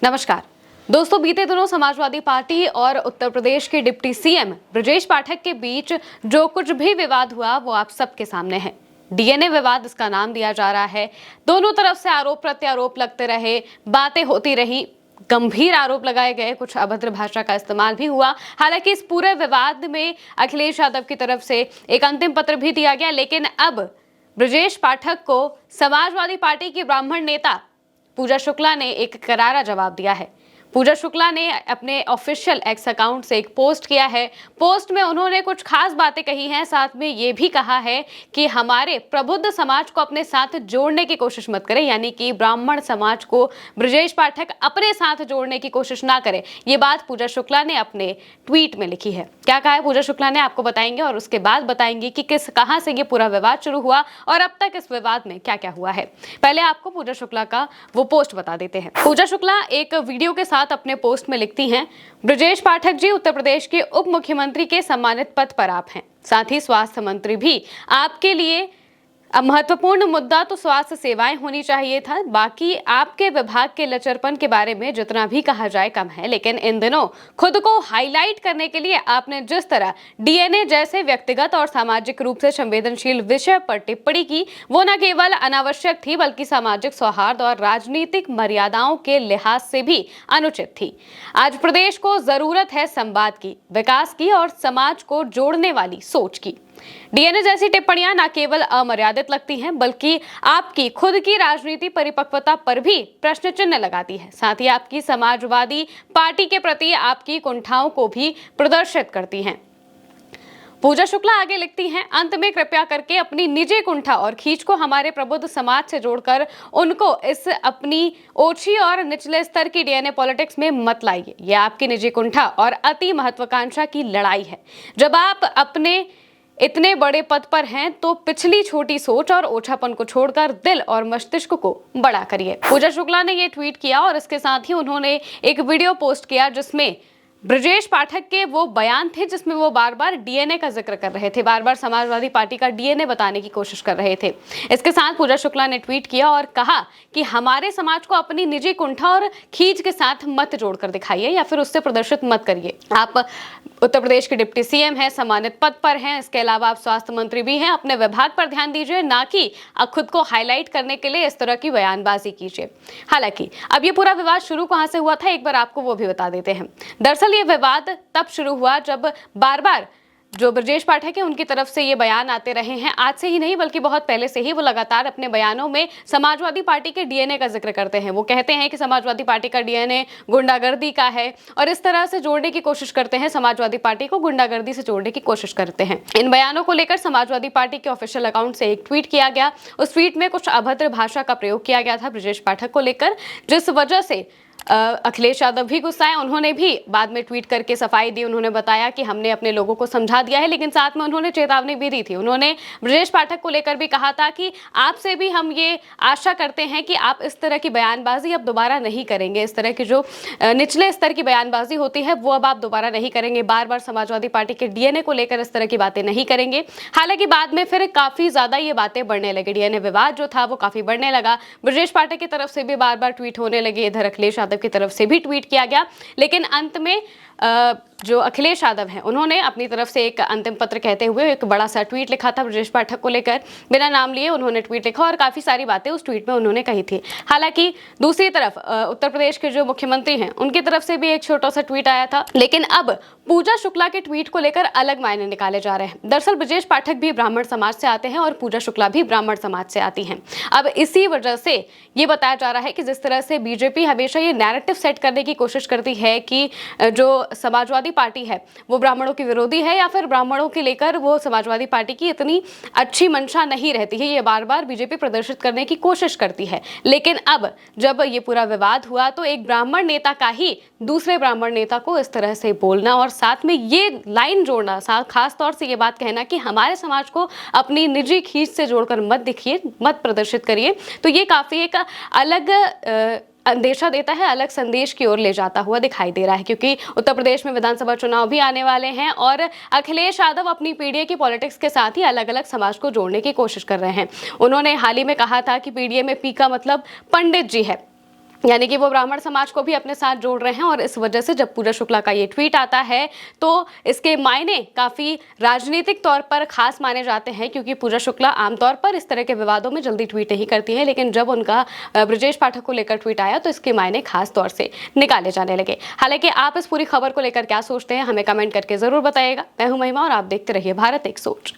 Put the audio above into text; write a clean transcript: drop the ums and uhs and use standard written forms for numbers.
नमस्कार दोस्तों, बीते दिनों समाजवादी पार्टी और उत्तर प्रदेश के डिप्टी सीएम ब्रजेश पाठक के बीच जो कुछ भी विवाद हुआ वो आप सबके सामने है। डीएनए विवाद इसका नाम दिया जा रहा है। दोनों तरफ से आरोप प्रत्यारोप लगते रहे, बातें होती रही, गंभीर आरोप लगाए गए, कुछ अभद्र भाषा का इस्तेमाल भी हुआ। हालांकि इस पूरे विवाद में अखिलेश यादव की तरफ से एक अंतिम पत्र भी दिया गया, लेकिन अब ब्रजेश पाठक को समाजवादी पार्टी की ब्राह्मण नेता पूजा शुक्ला ने एक करारा जवाब दिया है। पूजा शुक्ला ने अपने ऑफिशियल एक्स अकाउंट से एक पोस्ट किया है। पोस्ट में उन्होंने कुछ खास बातें कही हैं, साथ में ये भी कहा है कि हमारे प्रबुद्ध समाज को अपने साथ जोड़ने की कोशिश मत करें, यानी कि ब्राह्मण समाज को ब्रजेश पाठक अपने साथ जोड़ने की कोशिश ना करें। ये बात पूजा शुक्ला ने अपने ट्वीट में लिखी है। क्या कहा है पूजा शुक्ला ने, आपको बताएंगे और उसके बाद बताएंगे कि कहां से ये पूरा विवाद शुरू हुआ और अब तक इस विवाद में क्या क्या हुआ है। पहले आपको पूजा शुक्ला का वो पोस्ट बता देते हैं। पूजा शुक्ला एक वीडियो के साथ अपने पोस्ट में लिखती हैं, ब्रजेश पाठक जी, उत्तर प्रदेश के उप मुख्यमंत्री के सम्मानित पद पर आप हैं, साथ ही स्वास्थ्य मंत्री भी। आपके लिए अब महत्वपूर्ण मुद्दा तो स्वास्थ्य सेवाएं होनी चाहिए था। बाकी आपके विभाग के लचरपन के बारे में जितना भी कहा जाए कम है, लेकिन इन दिनों खुद को हाईलाइट करने के लिए आपने जिस तरह डीएनए जैसे व्यक्तिगत और सामाजिक रूप से संवेदनशील विषय पर टिप्पणी की, वो न केवल अनावश्यक थी बल्कि सामाजिक सौहार्द और राजनीतिक मर्यादाओं के लिहाज से भी अनुचित थी। आज प्रदेश को जरूरत है संवाद की, विकास की और समाज को जोड़ने वाली सोच की। डीएनए जैसी टिप्पणियां न केवल अमर्यादित लगती हैं बल्कि आपकी खुद की राजनीति परिपक्वता पर भी प्रश्न चिन्ह लगाती है। साथ ही आपकी समाजवादी पार्टी के प्रति आपकी कुंठाओं को भी प्रदर्शित करती हैं। पूजा शुक्ला आगे लिखती हैं, अंत में कृपया करके अपनी निजी कुंठा और खींच को हमारे प्रबुद्ध समाज से जोड़कर उनको इस अपनी ओछी और निचले स्तर की डीएनए पॉलिटिक्स में मत लाइए। यह आपकी निजी कुंठा और अति महत्वाकांक्षा की लड़ाई है। जब आप अपने इतने बड़े पद पर हैं तो पिछली छोटी सोच और ओछापन को छोड़कर दिल और मस्तिष्क को बड़ा करिए। पूजा शुक्ला ने ये ट्वीट किया और इसके साथ ही उन्होंने एक वीडियो पोस्ट किया जिसमें ब्रजेश पाठक के वो बयान थे जिसमें वो बार बार डीएनए का जिक्र कर रहे थे, बार बार समाजवादी पार्टी का डीएनए बताने की कोशिश कर रहे थे। इसके साथ पूजा शुक्ला ने ट्वीट किया और कहा कि हमारे समाज को अपनी निजी कुंठा और खींच के साथ मत जोड़कर दिखाइए या फिर उससे प्रदर्शित मत करिए। आप उत्तर प्रदेश के डिप्टी सीएम हैं, सम्मानित पद पर हैं, इसके अलावा आप स्वास्थ्य मंत्री भी हैं। अपने विभाग पर ध्यान दीजिए, ना कि खुद को हाईलाइट करने के लिए इस तरह की बयानबाजी कीजिए। हालांकि अब ये पूरा विवाद शुरू कहां से हुआ था, एक बार आपको वो भी बता देते हैं। दरअसल ये विवाद तब शुरू हुआ जब बार बार जो ब्रजेश पाठक है उनकी तरफ से ये बयान आते रहे हैं। आज से ही नहीं बल्कि बहुत पहले से ही वो लगातार अपने बयानों में समाजवादी पार्टी के डीएनए का जिक्र करते हैं। वो कहते हैं कि समाजवादी पार्टी का डीएनए गुंडागर्दी का है और इस तरह से जोड़ने की कोशिश करते हैं, समाजवादी पार्टी को गुंडागर्दी से जोड़ने की कोशिश करते हैं। इन बयानों को लेकर समाजवादी पार्टी के ऑफिशियल अकाउंट से एक ट्वीट किया गया। उस ट्वीट में कुछ अभद्र भाषा का प्रयोग किया गया था ब्रजेश पाठक को लेकर, जिस वजह से अखिलेश यादव भी गुस्साए। उन्होंने भी बाद में ट्वीट करके सफाई दी। उन्होंने बताया कि हमने अपने लोगों को समझा दिया है, लेकिन साथ में उन्होंने चेतावनी भी दी थी। उन्होंने ब्रजेश पाठक को लेकर भी कहा था कि आपसे भी हम ये आशा करते हैं कि आप इस तरह की बयानबाजी अब दोबारा नहीं करेंगे। इस तरह की जो निचले स्तर की बयानबाजी होती है वो अब आप दोबारा नहीं करेंगे। बार बार समाजवादी पार्टी के डीएनए को लेकर इस तरह की बातें नहीं करेंगे। हालांकि बाद में फिर काफी ज्यादा ये बातें बढ़ने लगी। डीएनए विवाद जो था वो काफी बढ़ने लगा। ब्रजेश पाठक की तरफ से भी बार बार ट्वीट होने लगे, इधर अखिलेश यादव की तरफ से भी ट्वीट किया गया। लेकिन अंत में जो अखिलेश यादव हैं उन्होंने अपनी तरफ से एक अंतिम पत्र कहते हुए एक बड़ा सा ट्वीट लिखा था ब्रजेश पाठक को लेकर। बिना नाम लिए उन्होंने ट्वीट लिखा और काफी सारी बातें उस ट्वीट में उन्होंने कही थी। हालांकि दूसरी तरफ उत्तर प्रदेश के जो मुख्यमंत्री हैं उनकी तरफ से भी एक छोटा सा ट्वीट आया था, लेकिन अब पूजा शुक्ला के ट्वीट को लेकर अलग मायने निकाले जा रहे हैं। दरअसल ब्रजेश पाठक भी ब्राह्मण समाज से आते हैं और पूजा शुक्ला भी ब्राह्मण समाज से आती हैं। अब इसी वजह से ये बताया जा रहा है कि जिस तरह से बीजेपी हमेशा ये नैरेटिव सेट करने की कोशिश करती है कि जो समाजवादी पार्टी है वो ब्राह्मणों की विरोधी है या फिर ब्राह्मणों के लेकर वो समाजवादी पार्टी की इतनी अच्छी मंशा नहीं रहती है, ये बार बार बीजेपी प्रदर्शित करने की कोशिश करती है। लेकिन अब जब ये पूरा विवाद हुआ तो एक ब्राह्मण नेता का ही दूसरे ब्राह्मण नेता को इस तरह से बोलना और साथ में ये लाइन जोड़ना, खास तौर से ये बात कहना कि हमारे समाज को अपनी निजी खींच से जोड़कर मत दिखिए, मत प्रदर्शित करिए, तो ये काफी एक अलग अंदेशा देता है, अलग संदेश की ओर ले जाता हुआ दिखाई दे रहा है। क्योंकि उत्तर प्रदेश में विधानसभा चुनाव भी आने वाले हैं और अखिलेश यादव अपनी पीडीए की पॉलिटिक्स के साथ ही अलग अलग समाज को जोड़ने की कोशिश कर रहे हैं। उन्होंने हाल ही में कहा था कि पीडीए में पी का मतलब पंडित जी है। यानी कि वो ब्राह्मण समाज को भी अपने साथ जोड़ रहे हैं। और इस वजह से जब पूजा शुक्ला का ये ट्वीट आता है तो इसके मायने काफ़ी राजनीतिक तौर पर खास माने जाते हैं, क्योंकि पूजा शुक्ला आमतौर पर इस तरह के विवादों में जल्दी ट्वीट नहीं करती है, लेकिन जब उनका ब्रजेश पाठक को लेकर ट्वीट आया तो इसके मायने खास तौर से निकाले जाने लगे। हालांकि आप इस पूरी खबर को लेकर क्या सोचते हैं, हमें कमेंट करके ज़रूर बताइएगा। मैं हूं महिमा और आप देखते रहिए भारत एक सोच।